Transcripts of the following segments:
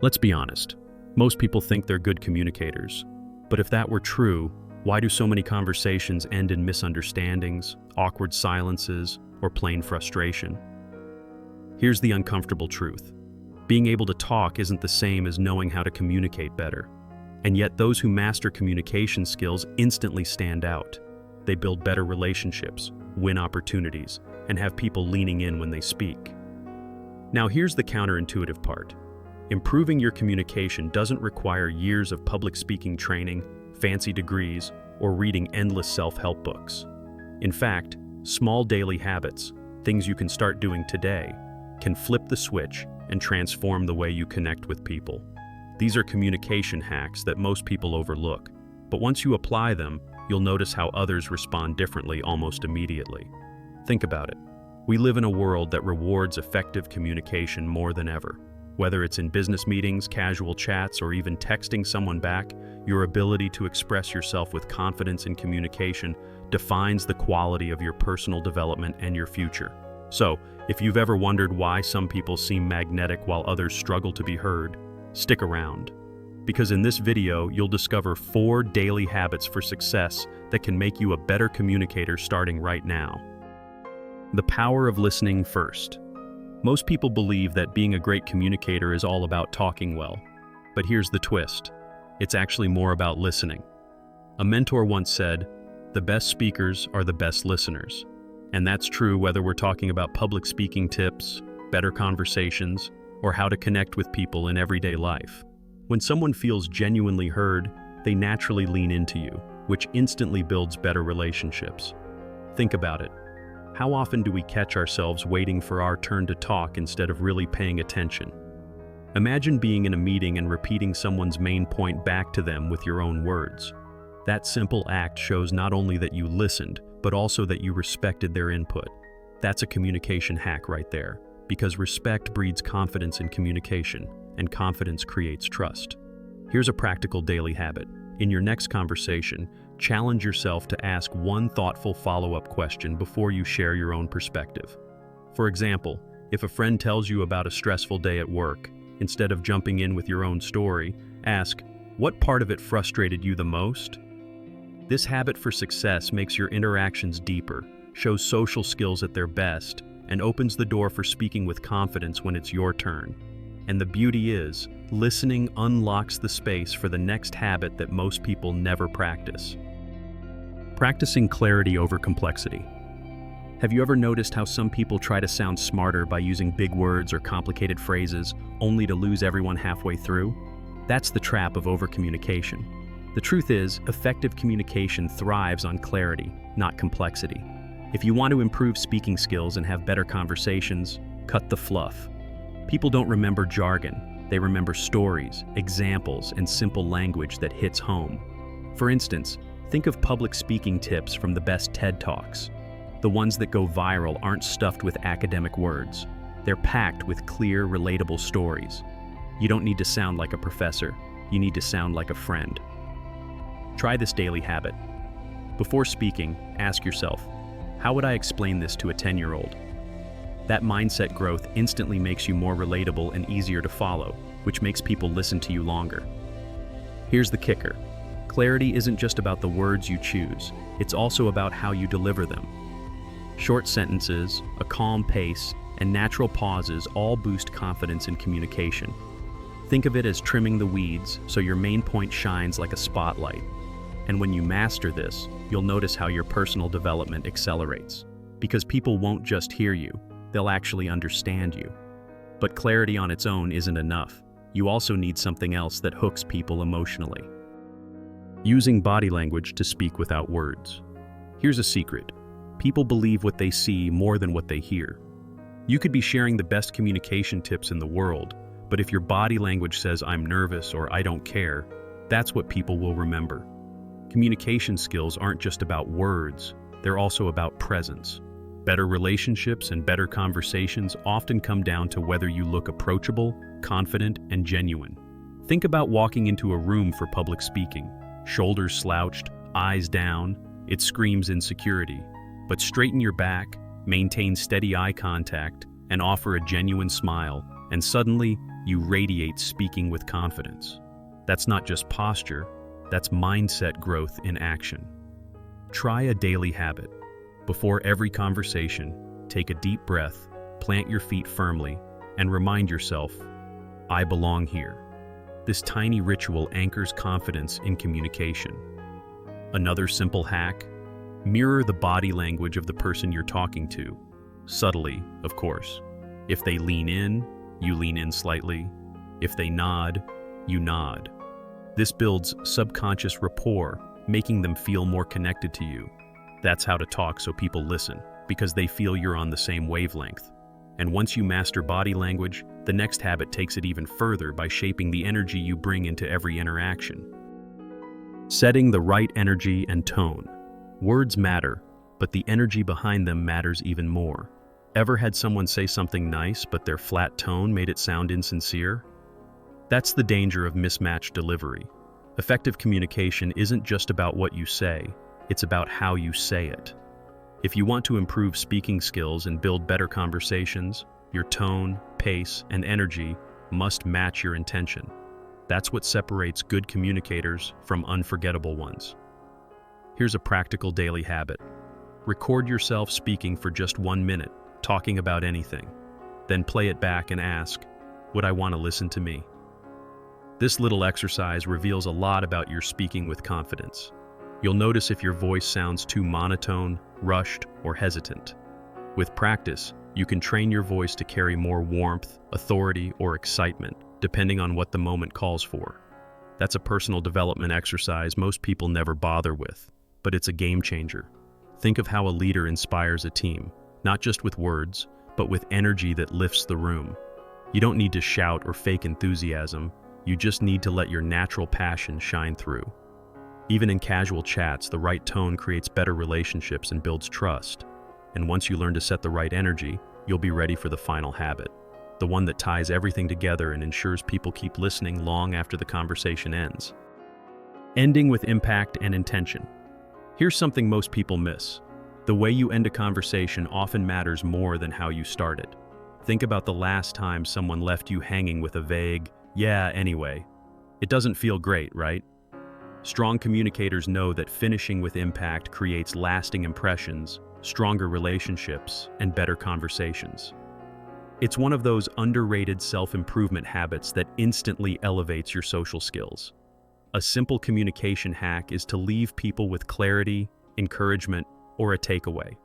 Let's be honest. Most people think they're good communicators. But if that were true, why do so many conversations end in misunderstandings, awkward silences, or plain frustration? Here's the uncomfortable truth. Being able to talk isn't the same as knowing how to communicate better. And yet those who master communication skills instantly stand out. They build better relationships, win opportunities, and have people leaning in when they speak. Now here's the counterintuitive part. Improving your communication doesn't require years of public speaking training, fancy degrees, or reading endless self-help books. In fact, small daily habits, things you can start doing today, can flip the switch and transform the way you connect with people. These are communication hacks that most people overlook, but once you apply them, you'll notice how others respond differently almost immediately. Think about it. We live in a world that rewards effective communication more than ever. Whether it's in business meetings, casual chats, or even texting someone back, your ability to express yourself with confidence in communication defines the quality of your personal development and your future. So, if you've ever wondered why some people seem magnetic while others struggle to be heard, stick around. Because in this video, you'll discover 4 daily habits for success that can make you a better communicator starting right now. The power of listening first. Most people believe that being a great communicator is all about talking well. But here's the twist. It's actually more about listening. A mentor once said, "The best speakers are the best listeners." And that's true whether we're talking about public speaking tips, better conversations, or how to connect with people in everyday life. When someone feels genuinely heard, they naturally lean into you, which instantly builds better relationships. Think about it. How often do we catch ourselves waiting for our turn to talk instead of really paying attention? Imagine being in a meeting and repeating someone's main point back to them with your own words. That simple act shows not only that you listened, but also that you respected their input. That's a communication hack right there, because respect breeds confidence in communication, and confidence creates trust. Here's a practical daily habit. In your next conversation, challenge yourself to ask one thoughtful follow-up question before you share your own perspective. For example, if a friend tells you about a stressful day at work, instead of jumping in with your own story, ask, "What part of it frustrated you the most?" This habit for success makes your interactions deeper, shows social skills at their best, and opens the door for speaking with confidence when it's your turn. And the beauty is, listening unlocks the space for the next habit that most people never practice. Practicing clarity over complexity. Have you ever noticed how some people try to sound smarter by using big words or complicated phrases, only to lose everyone halfway through? That's the trap of overcommunication. The truth is, effective communication thrives on clarity, not complexity. If you want to improve speaking skills and have better conversations, cut the fluff. People don't remember jargon. They remember stories, examples, and simple language that hits home. For instance, think of public speaking tips from the best TED Talks. The ones that go viral aren't stuffed with academic words. They're packed with clear, relatable stories. You don't need to sound like a professor. You need to sound like a friend. Try this daily habit. Before speaking, ask yourself, how would I explain this to a 10-year-old? That mindset growth instantly makes you more relatable and easier to follow, which makes people listen to you longer. Here's the kicker. Clarity isn't just about the words you choose, it's also about how you deliver them. Short sentences, a calm pace, and natural pauses all boost confidence in communication. Think of it as trimming the weeds so your main point shines like a spotlight. And when you master this, you'll notice how your personal development accelerates. Because people won't just hear you, they'll actually understand you. But clarity on its own isn't enough. You also need something else that hooks people emotionally. Using body language to speak without words. Here's a secret. People believe what they see more than what they hear. You could be sharing the best communication tips in the world, but if your body language says "I'm nervous" or "I don't care," that's what people will remember. Communication skills aren't just about words, they're also about presence. Better relationships and better conversations often come down to whether you look approachable, confident, and genuine. Think about walking into a room for public speaking. Shoulders slouched, eyes down, it screams insecurity. But straighten your back, maintain steady eye contact, and offer a genuine smile, and suddenly, you radiate speaking with confidence. That's not just posture, that's mindset growth in action. Try a daily habit. Before every conversation, take a deep breath, plant your feet firmly, and remind yourself, I belong here. This tiny ritual anchors confidence in communication. Another simple hack: mirror the body language of the person you're talking to. Subtly, of course. If they lean in, you lean in slightly. If they nod, you nod. This builds subconscious rapport, making them feel more connected to you. That's how to talk so people listen, because they feel you're on the same wavelength. And once you master body language, the next habit takes it even further by shaping the energy you bring into every interaction. Setting the right energy and tone. Words matter, but the energy behind them matters even more. Ever had someone say something nice, but their flat tone made it sound insincere? That's the danger of mismatched delivery. Effective communication isn't just about what you say, it's about how you say it. If you want to improve speaking skills and build better conversations, your tone, pace, and energy must match your intention. That's what separates good communicators from unforgettable ones. Here's a practical daily habit. Record yourself speaking for just 1 minute, talking about anything. Then play it back and ask, would I want to listen to me? This little exercise reveals a lot about your speaking with confidence. You'll notice if your voice sounds too monotone, rushed, or hesitant. With practice, you can train your voice to carry more warmth, authority, or excitement, depending on what the moment calls for. That's a personal development exercise most people never bother with, but it's a game changer. Think of how a leader inspires a team, not just with words, but with energy that lifts the room. You don't need to shout or fake enthusiasm, you just need to let your natural passion shine through. Even in casual chats, the right tone creates better relationships and builds trust. And once you learn to set the right energy, you'll be ready for the final habit, the one that ties everything together and ensures people keep listening long after the conversation ends. Ending with impact and intention. Here's something most people miss. The way you end a conversation often matters more than how you started. Think about the last time someone left you hanging with a vague, "yeah, anyway." It doesn't feel great, right? Strong communicators know that finishing with impact creates lasting impressions, stronger relationships, and better conversations. It's one of those underrated self-improvement habits that instantly elevates your social skills. A simple communication hack is to leave people with clarity, encouragement, or a takeaway.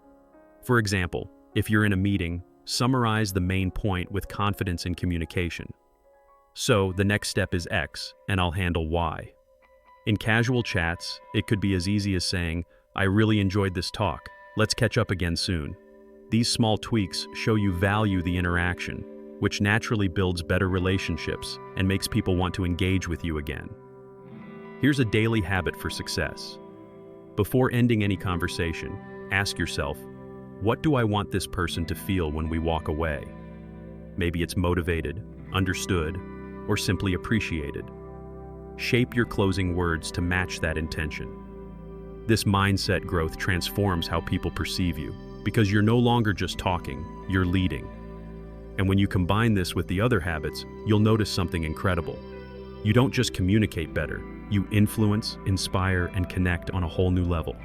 For example, if you're in a meeting, summarize the main point with confidence in communication. So, the next step is X, and I'll handle Y. In casual chats, it could be as easy as saying, I really enjoyed this talk. Let's catch up again soon. These small tweaks show you value the interaction, which naturally builds better relationships and makes people want to engage with you again. Here's a daily habit for success. Before ending any conversation, ask yourself, what do I want this person to feel when we walk away? Maybe it's motivated, understood, or simply appreciated. Shape your closing words to match that intention. This mindset growth transforms how people perceive you, because you're no longer just talking, you're leading. And when you combine this with the other habits, you'll notice something incredible. You don't just communicate better, you influence, inspire, and connect on a whole new level.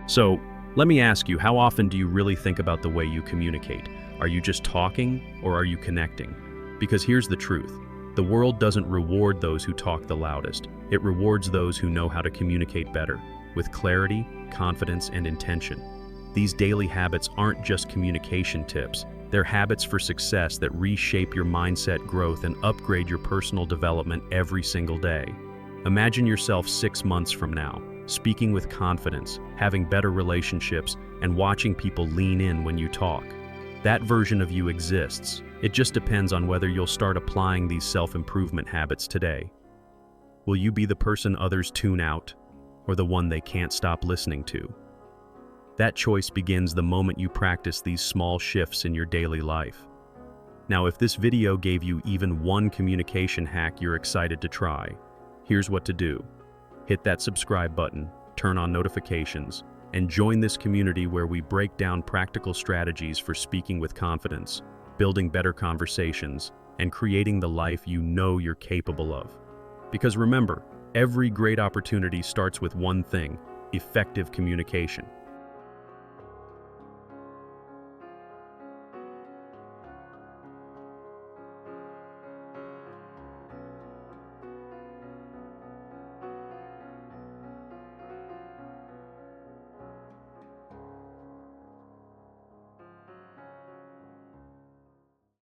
So, let me ask you, how often do you really think about the way you communicate? Are you just talking, or are you connecting? Because here's the truth. The world doesn't reward those who talk the loudest. It rewards those who know how to communicate better, with clarity, confidence, and intention. These daily habits aren't just communication tips. They're habits for success that reshape your mindset growth and upgrade your personal development every single day. Imagine yourself 6 months from now, speaking with confidence, having better relationships, and watching people lean in when you talk. That version of you exists. It just depends on whether you'll start applying these self-improvement habits today. Will you be the person others tune out, or the one they can't stop listening to? That choice begins the moment you practice these small shifts in your daily life. Now, if this video gave you even one communication hack you're excited to try, here's what to do. Hit that subscribe button, turn on notifications, and join this community where we break down practical strategies for speaking with confidence, building better conversations, and creating the life you know you're capable of. Because remember, every great opportunity starts with one thing: effective communication.